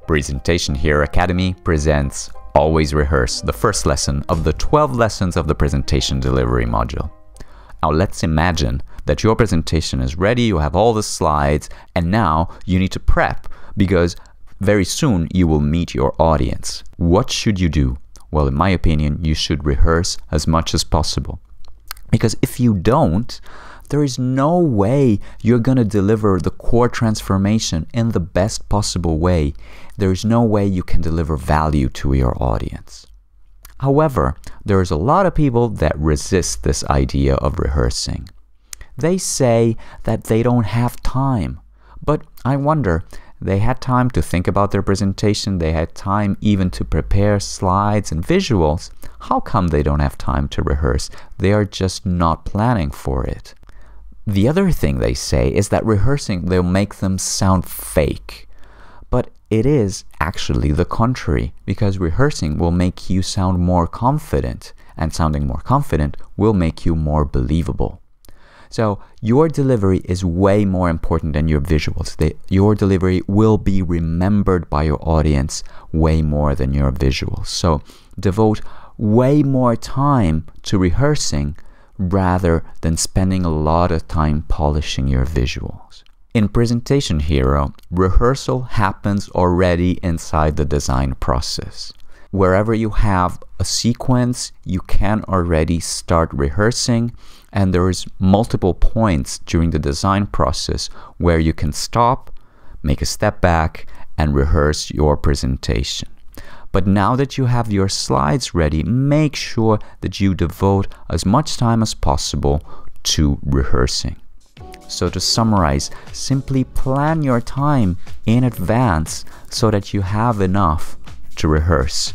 Presentation Hero Academy presents Always Rehearse, the first lesson of the 12 lessons of the presentation delivery module. Now let's imagine that your presentation is ready, you have all the slides, and now you need to prep because very soon you will meet your audience. What should you do? Well, in my opinion, you should rehearse as much as possible. Because if you don't, there is no way you're going to deliver the core transformation in the best possible way. There is no way you can deliver value to your audience. However, there's a lot of people that resist this idea of rehearsing. They say that they don't have time. But I wonder, they had time to think about their presentation, they had time even to prepare slides and visuals. How come they don't have time to rehearse? They are just not planning for it. The other thing they say is that rehearsing will make them sound fake. But it is actually the contrary, because rehearsing will make you sound more confident, and sounding more confident will make you more believable. So your delivery is way more important than your visuals. Your delivery will be remembered by your audience way more than your visuals. So devote way more time to rehearsing rather than spending a lot of time polishing your visuals. In Presentation Hero, rehearsal happens already inside the design process. Wherever you have a sequence, you can already start rehearsing, and there is multiple points during the design process where you can stop, make a step back, and rehearse your presentation. But now that you have your slides ready, make sure that you devote as much time as possible to rehearsing. So to summarize, simply plan your time in advance so that you have enough to rehearse.